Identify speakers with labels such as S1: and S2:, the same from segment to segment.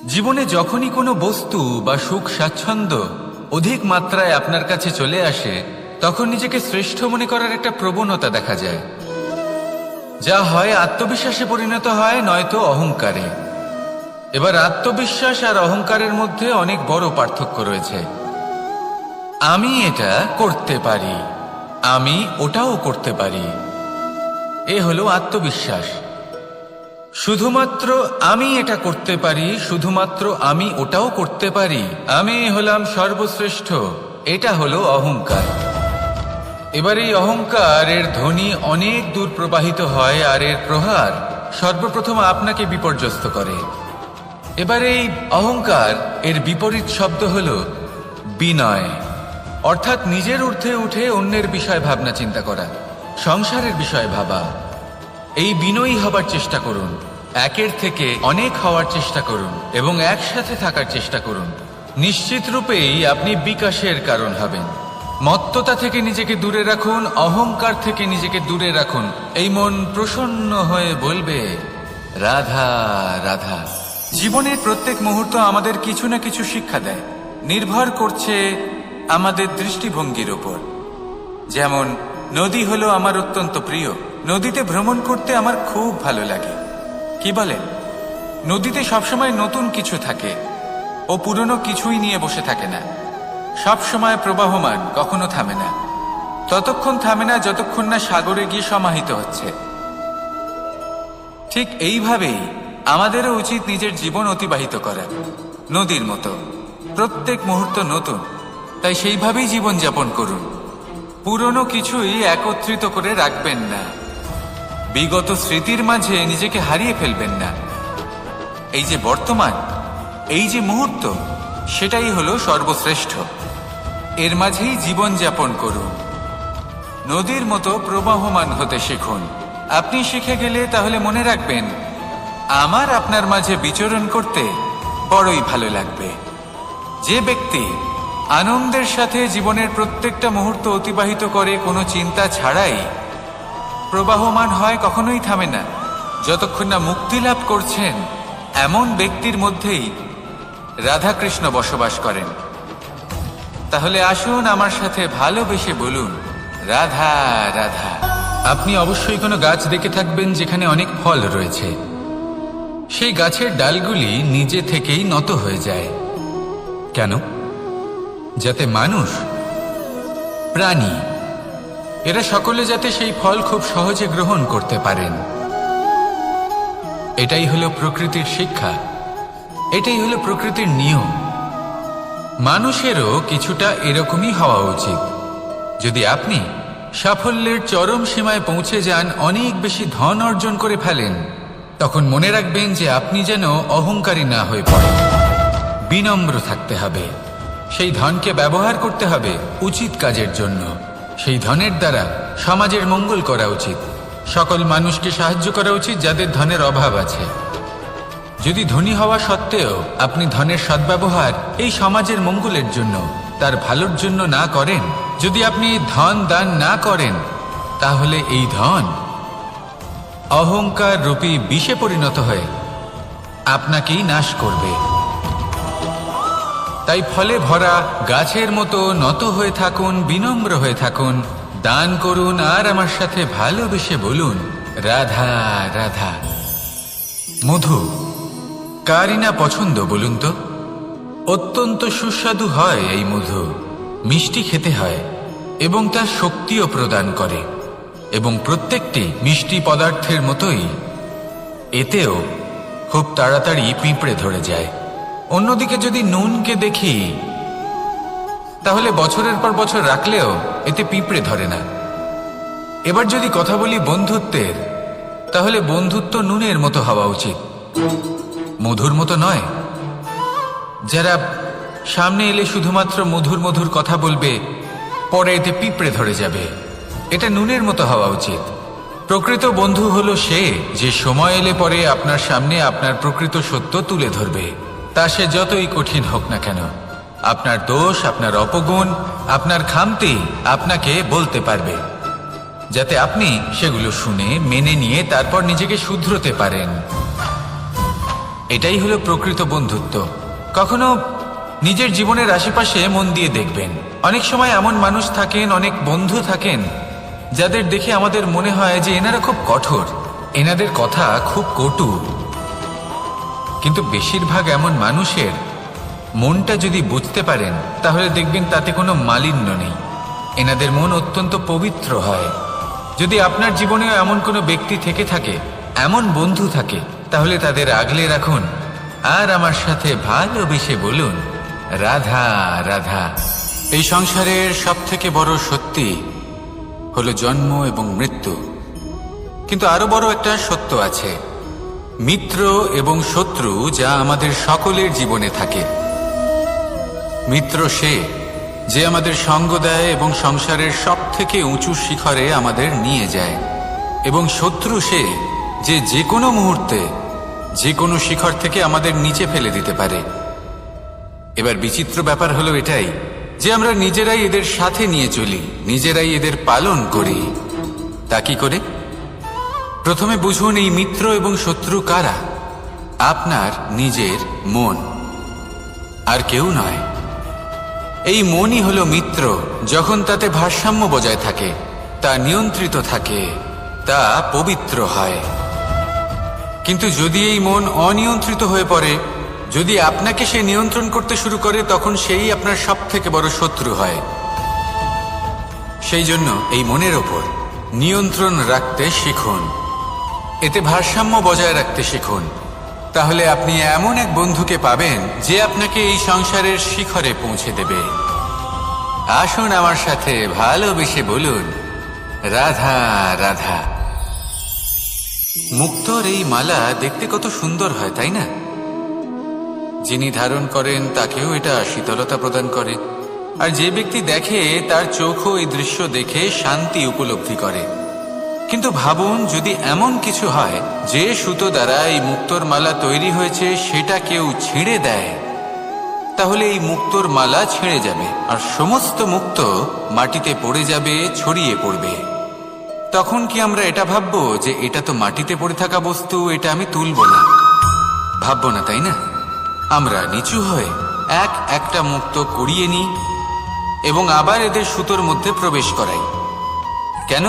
S1: জীবনে যখনই কোনো বস্তু বা সুখ স্বাচ্ছন্দ্য অধিক মাত্রায় আপনার কাছে চলে আসে, তখন নিজেকে শ্রেষ্ঠ মনে করার একটা প্রবণতা দেখা যায়, যা হয় আত্মবিশ্বাসে পরিণত হয়, নয়তো অহংকারে। এবার আত্মবিশ্বাস আর অহংকারের মধ্যে অনেক বড় পার্থক্য রয়েছে। আমি এটা করতে পারি, আমি ওটাও করতে পারি, এ হলো আত্মবিশ্বাস। শুধুমাত্র আমি এটা করতে পারি, শুধুমাত্র আমি ওটাও করতে পারি, আমি হলাম সর্বশ্রেষ্ঠ, এটা হলো অহংকার। এবার এই অহংকার এর ধ্বনি অনেক দূর প্রবাহিত হয়, আর এর প্রহার সর্বপ্রথম আপনাকে বিপর্যস্ত করে। এবার এই অহংকার এর বিপরীত শব্দ হলো বিনয়, অর্থাৎ নিজের ঊর্ধ্বে উঠে অন্যের বিষয় ভাবনা চিন্তা করা, সংসারের বিষয় ভাবা। এই বিনয়ী হবার চেষ্টা করুন, একের থেকে অনেক হওয়ার চেষ্টা করুন এবং একসাথে থাকার চেষ্টা করুন। নিশ্চিত রূপেই আপনি বিকাশের কারণ হবেন। মত্ততা থেকে নিজেকে দূরে রাখুন, অহংকার থেকে নিজেকে দূরে রাখুন। এই মন প্রসন্ন হয়ে বলবে, রাধা রাধা। জীবনের প্রত্যেক মুহূর্ত আমাদের কিছু না কিছু শিক্ষা দেয়, নির্ভর করছে আমাদের দৃষ্টিভঙ্গির ওপর। যেমন নদী হলো আমার অত্যন্ত প্রিয়, নদীতে ভ্রমণ করতে আমার খুব ভালো লাগে। কি বলেন? নদীতে সবসময় নতুন কিছু থাকে, ও পুরনো কিছুই নিয়ে বসে থাকে না, সব সময় প্রবাহমান, কখনো থামে না। ততক্ষণ থামে না যতক্ষণ না সাগরে গিয়ে সমাহিত হচ্ছে। ঠিক এইভাবেই আমাদেরও উচিত নিজের জীবন অতিবাহিত করা, নদীর মতো। প্রত্যেক মুহূর্ত নতুন, তাই সেইভাবেই জীবন যাপন করুন। পুরনো কিছুই একত্রিত করে রাখবেন না, বিগত স্মৃতির মাঝে নিজেকে হারিয়ে ফেলবেন না। এই যে বর্তমান, এই যে মুহূর্ত, সেটাই হলো সর্বশ্রেষ্ঠ। এর মাঝেই জীবন যাপন করুন, নদীর মতো প্রবাহমান হতে শিখুন। আপনি শিখে গেলে তাহলে মনে রাখবেন, আমার আপনার মাঝে বিচরণ করতে বড়ই ভালো লাগবে। যে ব্যক্তি আনন্দের সাথে জীবনের প্রত্যেকটা মুহূর্ত অতিবাহিত করে, কোনো চিন্তা ছাড়াই প্রবাহমান হয়, কখনোই থামে না, যতক্ষণ না মুক্তি লাভ করছেন, এমন ব্যক্তির মধ্যেই রাধাকৃষ্ণ বসবাস করেন। তাহলে আসুন আমার সাথে ভালোবেসে বলুন, রাধা রাধা। আপনি অবশ্যই কোনো গাছ দেখে থাকবেন যেখানে অনেক ফল রয়েছে। সেই গাছের ডালগুলি নিজে থেকেই নত হয়ে যায়। কেন? যাতে মানুষ, প্রাণী, এরা সকলে যাতে সেই ফল খুব সহজে গ্রহণ করতে পারেন। এটাই হলো প্রকৃতির শিক্ষা, এটাই হলো প্রকৃতির নিয়ম। মানুষেরও কিছুটা এরকমই হওয়া উচিত। যদি আপনি সাফল্যের চরম সীমায় পৌঁছে যান, অনেক বেশি ধন অর্জন করে ফেলেন, তখন মনে রাখবেন যে আপনি যেন অহংকারী না হয়ে পড়েন। বিনম্র থাকতে হবে, সেই ধনকে ব্যবহার করতে হবে উচিত কাজের জন্য। সেই ধনের দ্বারা সমাজের মঙ্গল করা উচিত, সকল মানুষকে সাহায্য করা উচিত যাদের ধনের অভাব আছে। যদি ধনী হওয়া সত্ত্বেও আপনি ধনের সদ্ব্যবহার এই সমাজের মঙ্গলের জন্য, তার ভালোর জন্য না করেন, যদি আপনি ধন দান না করেন, তাহলে এই ধন অহংকার রূপী বিষে পরিণত হয়ে আপনাকেই নাশ করবে। তাই ফলে ভরা গাছের মতো নত হয়ে থাকুন, বিনম্র হয়ে থাকুন, দান করুন, আর আমার সাথে ভালোবেসে বলুন, রাধা রাধা। মধু কারই না পছন্দ বলুন তো? অত্যন্ত সুস্বাদু হয় এই মধু, মিষ্টি খেতে হয় এবং তার শক্তিও প্রদান করে। এবং প্রত্যেকটি মিষ্টি পদার্থের মতোই এতেও খুব তাড়াতাড়ি পিঁপড়ে ধরে যায়। অন্যদিকে যদি নুনকে দেখি, তাহলে বছরের পর বছর রাখলেও এতে পিঁপড়ে ধরে না। এবার যদি কথা বলি বন্ধুত্বের, তাহলে বন্ধুত্ব নুনের মতো হওয়া উচিত, মধুর মতো নয়। যারা সামনে এলে শুধুমাত্র মধুর মধুর কথা বলবে, পরে এতে পিঁপড়ে ধরে যাবে। এটা নুনের মতো হওয়া উচিত। প্রকৃত বন্ধু হলো সে, যে সময় এলে পরে আপনার সামনে আপনার প্রকৃত সত্য তুলে ধরবে, তা সে যতই কঠিন হোক না কেন। আপনার দোষ, আপনার অপগুণ, আপনার খামতি আপনাকে বলতে পারবে, যাতে আপনি সেগুলো শুনে মেনে নিয়ে তারপর নিজেকে শুধরোতে পারেন। এটাই হলো প্রকৃত বন্ধুত্ব। কখনো নিজের জীবনের আশেপাশে মন দিয়ে দেখবেন, অনেক সময় এমন মানুষ থাকেন, অনেক বন্ধু থাকেন যাদের দেখে আমাদের মনে হয় যে এনারা খুব কঠোর, এনাদের কথা খুব কটু। কিন্তু বেশিরভাগ এমন মানুষের মনটা যদি বুঝতে পারেন তাহলে দেখবেন তাতে কোনো মালিন্য নেই, এনাদের মন অত্যন্ত পবিত্র হয়। যদি আপনার জীবনেও এমন কোনো ব্যক্তি থেকে থাকে, এমন বন্ধু থাকে, তাহলে তাদের আগলে রাখুন আর আমার সাথে ভালোবেসে বলুন, রাধা রাধা। এই সংসারের সব থেকে বড় সত্যি হলো জন্ম এবং মৃত্যু, কিন্তু আরো বড় একটা সত্য আছে, মিত্র এবং শত্রু, যা আমাদের সকলের জীবনে থাকে। মিত্র সে যে আমাদের সঙ্গ দেয় এবং সংসারের সব থেকে উঁচু শিখরে আমাদের নিয়ে যায়, এবং শত্রু সে যে যে কোনো মুহূর্তে যে কোনো শিখর থেকে আমাদের নিচে ফেলে দিতে পারে। এবার বিচিত্র ব্যাপার হলো এটাই যে আমরা নিজেরাই এদের সাথে নিয়ে চলি, নিজেরাই এদের পালন করি। তা কি করে? প্রথমে বুঝুন এই মিত্র এবং শত্রু কারা। আপনার নিজের মন, আর কেউ নয়। এই মনই হলো মিত্র যখন তাতে ভারসাম্য বজায় থাকে, তা নিয়ন্ত্রিত থাকে, তা পবিত্র হয়। কিন্তু যদি এই মন অনিয়ন্ত্রিত হয়ে পড়ে, যদি আপনাকে সে নিয়ন্ত্রণ করতে শুরু করে, তখন সেই আপনার সব থেকে বড় শত্রু হয়। সেই জন্য এই মনের ওপর নিয়ন্ত্রণ রাখতে শিখুন, এতে ভারসাম্য বজায় রাখতে শিখুন। তাহলে আপনি এমন এক বন্ধুকে পাবেন যে আপনাকে এই সংসারের শিখরে পৌঁছে দেবে। আসুন আমার সাথে ভালোবেসে বলুন, রাধা রাধা। মুক্তোর এই মালা দেখতে কত সুন্দর হয়, তাই না? যিনি ধারণ করেন তাকেও এটা শীতলতা প্রদান করে, আর যে ব্যক্তি দেখে তার চোখও এই দৃশ্য দেখে শান্তি উপলব্ধি করে। কিন্তু ভাবুন, যদি এমন কিছু হয় যে সুতো দ্বারা এই মুক্তোর মালা তৈরি হয়েছে সেটা কেউ ছিঁড়ে দেয়, তাহলে এই মুক্তোর মালা ছিঁড়ে যাবে আর সমস্ত মুক্ত মাটিতে পড়ে যাবে, ছড়িয়ে পড়বে। তখন কি আমরা এটা ভাববো যে এটা তো মাটিতে পড়ে থাকা বস্তু, এটা আমি তুলব না? ভাববো না, তাই না? আমরা নিচু হয়ে একটা মুক্ত কুড়িয়ে নিই এবং আবার এদের সুতোর মধ্যে প্রবেশ করাই। কেন?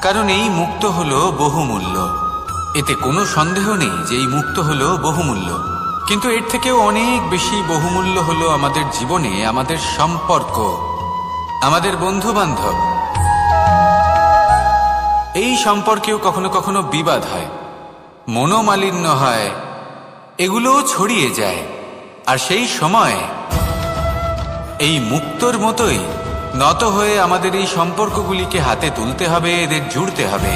S1: কারণ এই মুক্ত হলো বহুমূল্য। এতে কোনো সন্দেহ নেই যে এই মুক্ত হলো বহুমূল্য। কিন্তু এর থেকেও অনেক বেশি বহুমূল্য হলো আমাদের জীবনে আমাদের সম্পর্ক, আমাদের বন্ধু বান্ধব। এই সম্পর্কেও কখনো কখনো বিবাদ হয়, মনোমালিন্য হয়, এগুলোও ছড়িয়ে যায়। আর সেই সময় এই মুক্তোর মতোই নত হয়ে আমাদের এই সম্পর্কগুলিকে হাতে তুলতে হবে, এদের জুড়তে হবে,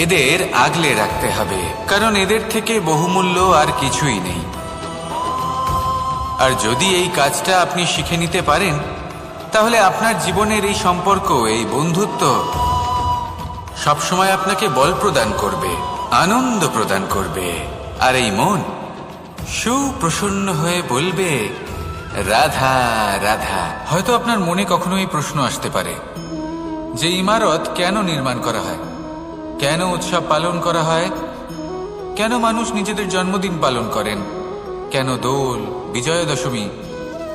S1: এদের আগলে রাখতে হবে, কারণ এদের থেকে বহুমূল্য আর কিছুই নেই। আর যদি এই কাজটা আপনি শিখে নিতে পারেন, তাহলে আপনার জীবনের এই সম্পর্ক, এই বন্ধুত্ব সবসময় আপনাকে বল প্রদান করবে, আনন্দ প্রদান করবে। আর এই মন সুপ্রসন্ন হয়ে বলবে, রাধা রাধা। হয়তো আপনার মনে কখনো এই প্রশ্ন আসতে পারে যে ইমারত কেন নির্মাণ করা হয়, কেন উৎসব পালন করা হয়, কেন মানুষ নিজেদের জন্মদিন পালন করেন, কেন দোল, বিজয়া দশমী,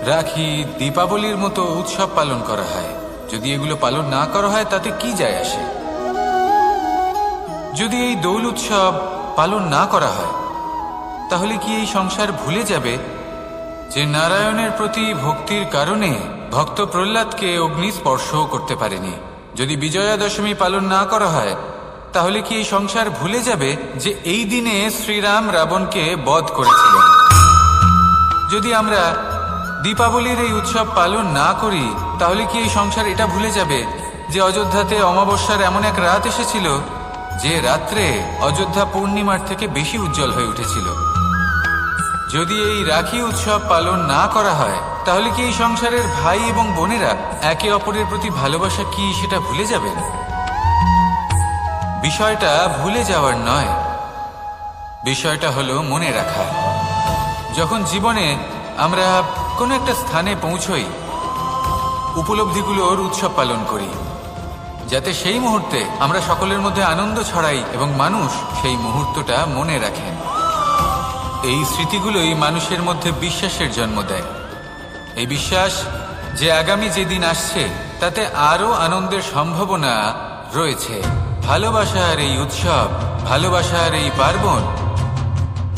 S1: রাখি, দীপাবলির মতো উৎসব পালন করা হয়? যদি এগুলো পালন না করা হয় তাতে কি যায় আসে? যদি এই দোল উৎসব পালন না করা হয় তাহলে কি এই সংসার ভুলে যাবে যে নারায়ণের প্রতি ভক্তির কারণে ভক্ত প্রহ্লাদকে অগ্নি স্পর্শও করতে পারেনি? যদি বিজয়া দশমী পালন না করা হয় তাহলে কি এই সংসার ভুলে যাবে যে এই দিনে শ্রীরাম রাবণকে বধ করেছিলেন? যদি আমরা দীপাবলির এই উৎসব পালন না করি তাহলে কি এই সংসার এটা ভুলে যাবে যে অযোধ্যাতে অমাবস্যার এমন এক রাত এসেছিল যে রাত্রে অযোধ্যা পূর্ণিমার থেকে বেশি উজ্জ্বল হয়ে উঠেছিল? যদি এই রাখি উৎসব পালন না করা হয় তাহলে কি এই সংসারের ভাই এবং বোনেরা একে অপরের প্রতি ভালোবাসা কি সেটা ভুলে যাবেন? বিষয়টা ভুলে যাওয়ার নয়, বিষয়টা হলো মনে রাখা। যখন জীবনে আমরা কোনো একটা স্থানে পৌঁছই, উপলব্ধিগুলোর উৎসব পালন করি, যাতে সেই মুহূর্তে আমরা সকলের মধ্যে আনন্দ ছড়াই এবং মানুষ সেই মুহূর্তটা মনে রাখেন। এই স্মৃতিগুলোই মানুষের মধ্যে বিশ্বাসের জন্ম দেয়। এই বিশ্বাস যে আগামী যেদিন আসছে তাতে আরো আনন্দের সম্ভাবনা রয়েছে। ভালোবাসার এই উৎসব, ভালোবাসার এই পার্বণ,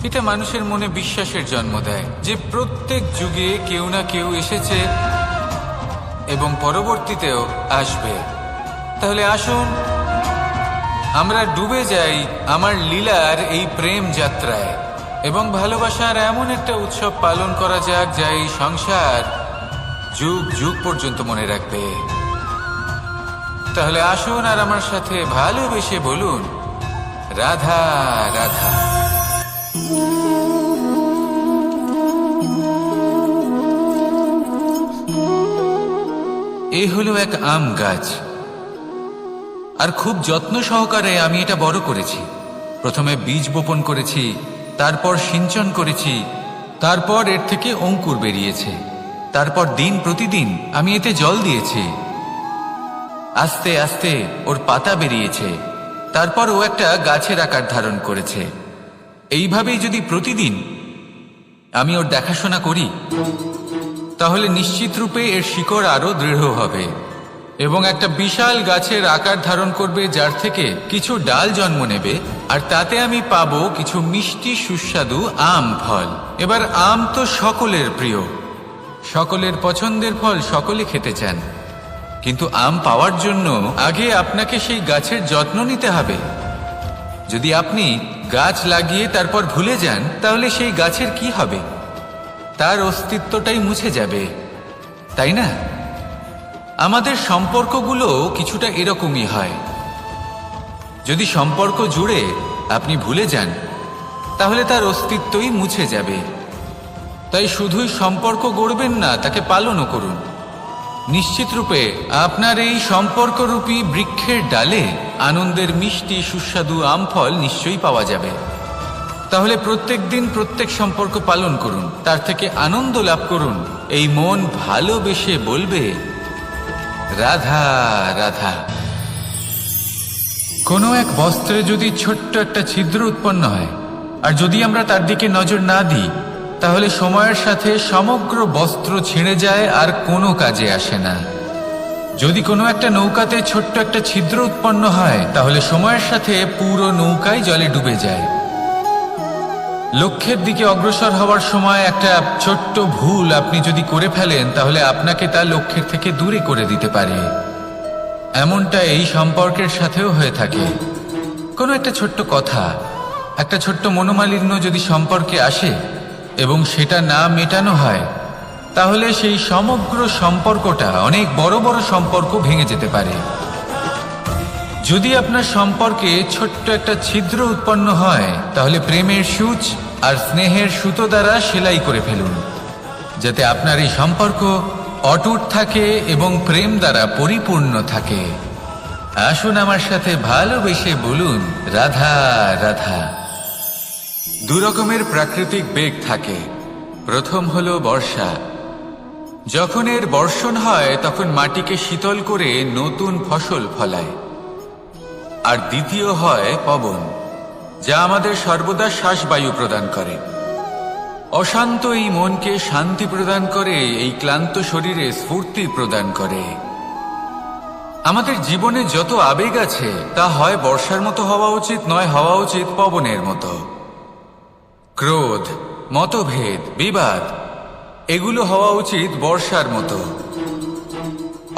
S1: এটা মানুষের মনে বিশ্বাসের জন্ম দেয় যে প্রত্যেক যুগে কেউ না কেউ এসেছে এবং পরবর্তীতেও আসবে। তাহলে আসুন আমরা ডুবে যাই আমার লীলার এই প্রেম যাত্রায় এবং ভালোবাসার এমন একটা উৎসব পালন করা যাক যা এই সংসার যুগ যুগ পর্যন্ত মনে রাখবে। তাহলে আসুন আর আমার সাথে ভালোবেসে বলুন, রাধা রাধা। এই হলো এক আম গাছ, আর খুব যত্ন সহকারে আমি এটা বড় করেছি। প্রথমে বীজ বপন করেছি, তারপর সিঞ্চন করেছি, তারপর এর থেকে অঙ্কুর বেরিয়েছে, তারপর দিন প্রতিদিন আমি এতে জল দিয়েছি। আস্তে আস্তে ওর পাতা বেরিয়েছে, তারপর ও একটা গাছের আকার ধারণ করেছে। এইভাবেই যদি প্রতিদিন আমি ওর দেখাশোনা করি তাহলে নিশ্চিত রূপে এর শিকড় আরো দৃঢ় হবে এবং একটা বিশাল গাছের আকার ধারণ করবে, যার থেকে কিছু ডাল জন্ম নেবে, আর তাতে আমি পাবো কিছু মিষ্টি সুস্বাদু আম ফল। এবার আম তো সকলের প্রিয়, সকলের পছন্দের ফল, সকলে খেতে চান। কিন্তু আম পাওয়ার জন্য আগে আপনাকে সেই গাছের যত্ন নিতে হবে। যদি আপনি গাছ লাগিয়ে তারপর ভুলে যান তাহলে সেই গাছের কি হবে? তার অস্তিত্বটাই মুছে যাবে, তাই না? আমাদের সম্পর্কগুলো কিছুটা এরকমই হয়। যদি সম্পর্ক জুড়ে আপনি ভুলে যান তাহলে তার অস্তিত্বই মুছে যাবে। তাই শুধুই সম্পর্ক গড়বেন না, তাকে পালনও করুন। নিশ্চিত রূপে আপনার এই সম্পর্করূপী বৃক্ষের ডালে আনন্দের মিষ্টি সুস্বাদু আম ফল নিশ্চয়ই পাওয়া যাবে। তাহলে প্রত্যেক দিন প্রত্যেক সম্পর্ক পালন করুন, তার থেকে আনন্দ লাভ করুন। এই মন ভালোবেসে বলবে, রাধা রাধা। কোনো এক বস্ত্রে যদি ছোট্ট একটা ছিদ্র উৎপন্ন হয়, আর যদি আমরা তার দিকে নজর না দিই, তাহলে সময়ের সাথে সমগ্র বস্ত্র ছিঁড়ে যায় আর কোনো কাজে আসে না। যদি কোনো একটা নৌকাতে ছোট্ট একটা ছিদ্র উৎপন্ন হয়, তাহলে সময়ের সাথে পুরো নৌকাই জলে ডুবে যায়। লক্ষ্যের দিকে অগ্রসর হওয়ার সময় একটা ছোট্ট ভুল আপনি যদি করে ফেলেন, তাহলে আপনাকে তা লক্ষ্যের থেকে দূরে করে দিতে পারে। এমনটা এই সম্পর্কের সাথেও হয়ে থাকে। কোনো একটা ছোট্ট কথা, একটা ছোট্ট মনোমালিন্য যদি সম্পর্কে আসে এবং সেটা না মেটানো হয়, তাহলে সেই সমগ্র সম্পর্কটা, অনেক বড় বড় সম্পর্ক ভেঙে যেতে পারে। যদি আপনার সম্পর্কে ছোট্ট একটা ছিদ্র উৎপন্ন হয়, তাহলে প্রেমের সূচ আর স্নেহের সুতো দ্বারা সেলাই করে ফেলুন, যাতে আপনার এই সম্পর্ক অটুট থাকে এবং প্রেম দ্বারা পরিপূর্ণ থাকে। আসুন আমার সাথে ভালোবেসে বলুন, রাধা রাধা। দু রকমের প্রাকৃতিক বেগ থাকে। প্রথম হলো বর্ষা। যখন এর বর্ষণ হয় তখন মাটিকে শীতল করে নতুন ফসল ফলায়। আর দ্বিতীয় হয় পবন, যা আমাদের সর্বদা শ্বাসবায়ু প্রদান করে। অশান্ত এই মনকে শান্তি প্রদান করে, এই ক্লান্ত শরীরে স্ফূর্তি প্রদান করে। আমাদের জীবনে যত আবেগ আছে তা হয় বর্ষার মতো হওয়া উচিত, নয় হওয়া উচিত পবনের মতো। ক্রোধ, মতভেদ, বিবাদ, এগুলো হওয়া উচিত বর্ষার মতো।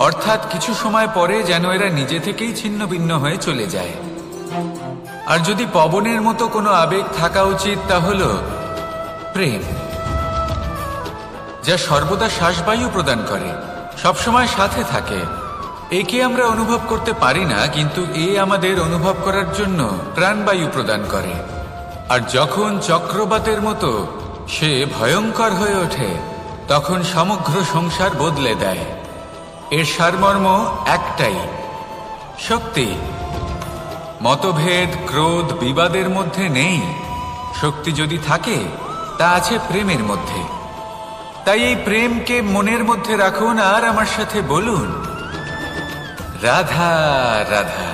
S1: অর্থাৎ কিছু সময় পরে যেন এরা নিজে থেকেই ছিন্ন ভিন্ন হয়ে চলে যায়। আর যদি পবনের মতো কোনো আবেগ থাকা উচিত, তা হলো প্রেম, যা সর্বদা শ্বাসবায়ু প্রদান করে, সবসময় সাথে থাকে। একে আমরা অনুভব করতে পারি না, কিন্তু এ আমাদের অনুভব করার জন্য প্রাণবায়ু প্রদান করে। আর যখন চক্রবাতের মতো সে ভয়ঙ্কর হয়ে ওঠে, তখন সমগ্র সংসার বদলে দেয়। এর সারমর্ম একটাই, শক্তি। মতভেদ, ক্রোধ, বিবাদের মধ্যে নেই। শক্তি যদি থাকে তা আছে প্রেমের মধ্যে। তাই এই প্রেমকে মনের মধ্যে রাখুন আর আমার সাথে বলুন, রাধা রাধা।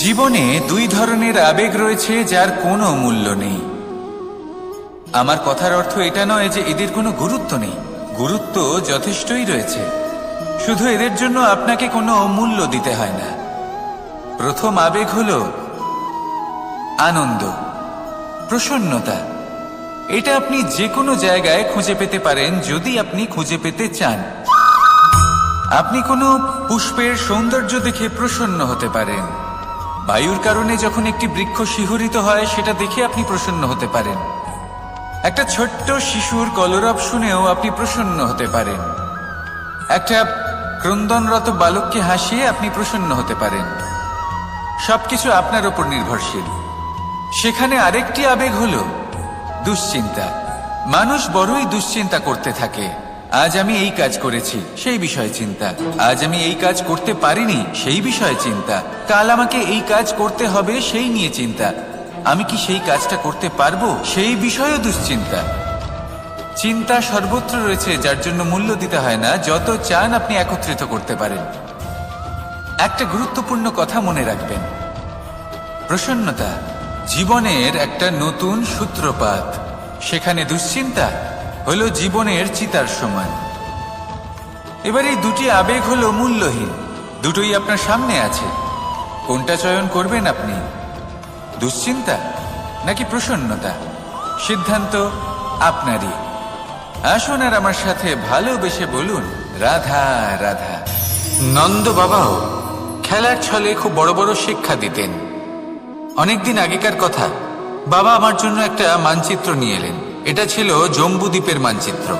S1: জীবনে দুই ধরনের আবেগ রয়েছে যার কোনো মূল্য নেই। আমার কথার অর্থ এটা নয় যে এদের কোনো গুরুত্ব নেই, গুরুত্ব যথেষ্টই রয়েছে, শুধু এদের জন্য আপনাকে কোনো মূল্য দিতে হয় না। প্রথম আবেগ হলো আনন্দ, প্রসন্নতা। এটা আপনি যে কোনো জায়গায় খুঁজে পেতে পারেন যদি আপনি খুঁজে পেতে চান। আপনি কোনো পুষ্পের সৌন্দর্য দেখে প্রসন্ন হতে পারেন। বায়ুর কারণে যখন একটি বৃক্ষ শিহরিত হয় সেটা দেখে আপনি প্রসন্ন হতে পারেন। একটা ছোট্ট শিশুর কলরব শুনেও আপনি প্রসন্ন হতে পারেন। একটা ক্রন্দনরত বালককে হাসিয়ে আপনি প্রসন্ন হতে পারেন। সবকিছু আপনার উপর নির্ভরশীল। সেখানে আরেকটি আবেগ হলো দুশ্চিন্তা। মানুষ বড়ই দুশ্চিন্তা করতে থাকে। আজ আমি এই কাজ করেছি, সেই বিষয়ে চিন্তা। আজ আমি এই কাজ করতে পারিনি, সেই বিষয়ে চিন্তা। কাল আমাকে এই কাজ করতে হবে, সেই নিয়ে চিন্তা। আমি কি সেই কাজটা করতে পারবো, সেই বিষয়েও দুশ্চিন্তা। চিন্তা সর্বত্র রয়েছে, যার জন্য মূল্য দিতে হয় না। যত চান আপনি একত্রিত করতে পারেন। একটা গুরুত্বপূর্ণ কথা মনে রাখবেন, প্রসন্নতা জীবনের একটা নতুন সূত্রপাত। সেখানে দুশ্চিন্তা হলো জীবনের চিতার সমান। এবার এই দুটি আবেগ হলো মূল্যহীন, দুটোই আপনার সামনে আছে। কোনটা চয়ন করবেন আপনি, দুশ্চিন্তা নাকি প্রসন্নতা? সিদ্ধান্ত আপনারই। আসুন আর আমার সাথে ভালোবেসে বলুন, রাধা রাধা। নন্দ বাবাও খেলার ছলে খুব বড় বড় শিক্ষা দিতেন। অনেকদিন আগেকার কথা, বাবা আমার জন্য একটা মানচিত্র নিয়ে এলেন। এটা ছিল জম্বুদ্বীপের মানচিত্র,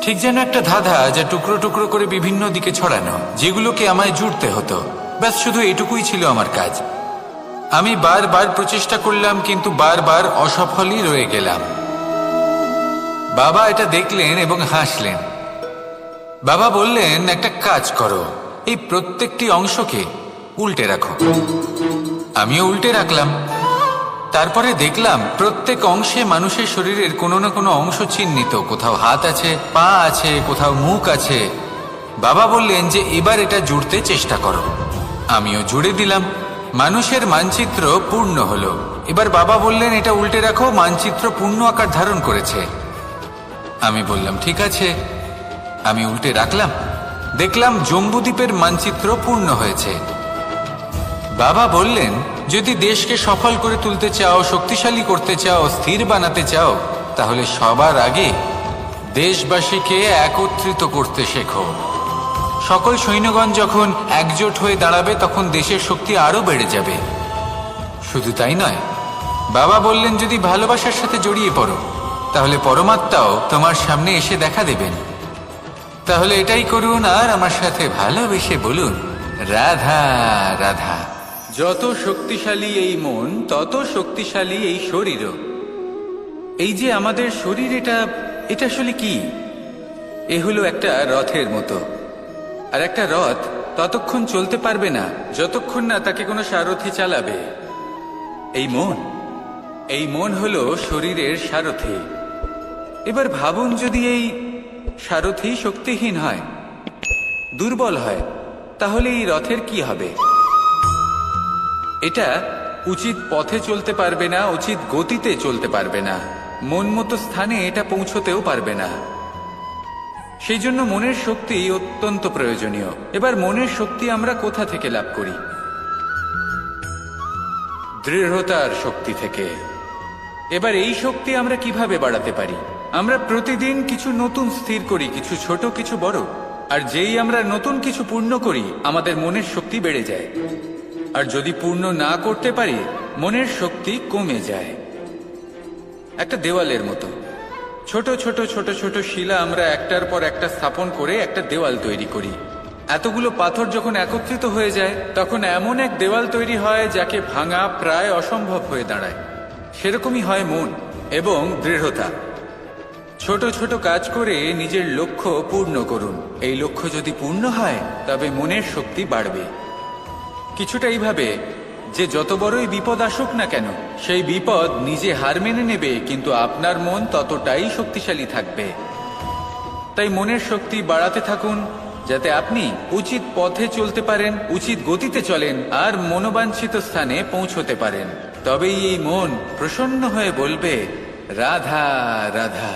S1: ঠিক যেন একটা ধাঁধা, যা টুকরো টুকরো করে বিভিন্ন দিকে ছড়ানো, যেগুলোকে আমায় জুড়তে হতো। ব্যাস শুধু এটুকুই ছিল আমার কাজ। আমি বারবার প্রচেষ্টা করলাম, কিন্তু বারবার অসফলই রয়ে গেলাম। বাবা এটা দেখলেন এবং হাসলেন। বাবা বললেন, একটা কাজ করো, এই প্রত্যেকটি অংশকে উল্টে রাখো। আমিও উল্টে রাখলাম। তারপরে দেখলাম প্রত্যেক অংশে মানুষের শরীরের কোনো না কোনো অংশ চিহ্নিত। কোথাও হাত আছে, পা আছে, কোথাও মুখ আছে। বাবা বললেন যে এবার এটা জুড়তে চেষ্টা করো। আমিও জুড়ে দিলাম। মানুষের মানচিত্র পূর্ণ হলো। এবার বাবা বললেন, এটা উল্টে রাখো, মানচিত্র পূর্ণ আকার ধারণ করেছে। আমি বললাম, ঠিক আছে। আমি উল্টে রাখলাম, দেখলাম জম্বুদ্বীপের মানচিত্র পূর্ণ হয়েছে। বাবা বললেন, যদি দেশকে সফল করে তুলতে চাও, শক্তিশালী করতে চাও, স্থির বানাতে চাও, তাহলে সবার আগে দেশবাসীকে একত্রিত করতে শেখো। সকল সৈন্যগণ যখন একজোট হয়ে দাঁড়াবে, তখন দেশের শক্তি আরো বেড়ে যাবে। শুধু তাই নয়, বাবা বললেন, যদি ভালোবাসার সাথে জড়িয়ে পড়ো, তাহলে পরমাত্মাও তোমার সামনে এসে দেখা দেবেন। তাহলে এটাই করুন আর আমার সাথে ভালোবেসে বলুন, রাধা রাধা। যত শক্তিশালী এই মন, তত শক্তিশালী এই শরীরও। এই যে আমাদের শরীর, এটা আসলে কি? এ হলো একটা রথের মতো। আর একটা রথ ততক্ষণ চলতে পারবে না যতক্ষণ না তাকে কোনো সারথি চালাবে। এই মন হলো শরীরের সারথি। এবার ভাবুন, যদি এই সারথি শক্তিহীন হয়, দুর্বল হয়, তাহলে এই রথের কি হবে? এটা উচিত পথে চলতে পারবে না, উচিত গতিতে চলতে পারবে না, মন মতো স্থানে এটা পৌঁছতেও পারবে না। সেই জন্য মনের শক্তি অত্যন্ত প্রয়োজনীয়। এবার মনের শক্তি আমরা কোথা থেকে লাভ করি? দৃঢ়তার শক্তি থেকে। এবার এই শক্তি আমরা কিভাবে বাড়াতে পারি? আমরা প্রতিদিন কিছু নতুন স্থির করি, কিছু ছোট, কিছু বড়। আর যেই আমরা নতুন কিছু পূর্ণ করি, আমাদের মনের শক্তি বেড়ে যায়। আর যদি পূর্ণ না করতে পারি, মনের শক্তি কমে যায়। একটা দেওয়ালের মতো ছোট ছোট ছোট ছোট শিলা আমরা একটার পর একটা স্থাপন করে একটা দেওয়াল তৈরি করি। এতগুলো পাথর যখন একত্রিত হয়ে যায়, তখন এমন এক দেওয়াল তৈরি হয় যাকে ভাঙা প্রায় অসম্ভব হয়ে দাঁড়ায়। সেরকমই হয় মন এবং দৃঢ়তা। ছোট ছোট কাজ করে নিজের লক্ষ্য পূর্ণ করুন। এই লক্ষ্য যদি পূর্ণ হয়, তবে মনের শক্তি বাড়বে। কিছুটা এইভাবে যে যত বড়ই বিপদ আসুক না কেন, সেই বিপদ নিজে হার মেনে নেবে, কিন্তু আপনার মন ততটাই শক্তিশালী থাকবে। তাই মনের শক্তি বাড়াতে থাকুন, যাতে আপনি উচিত পথে চলতে পারেন, উচিত গতিতে চলেন আর মনোবাঞ্ছিত স্থানে পৌঁছতে পারেন। তবেই এই মন প্রসন্ন হয়ে বলবে, রাধা রাধা।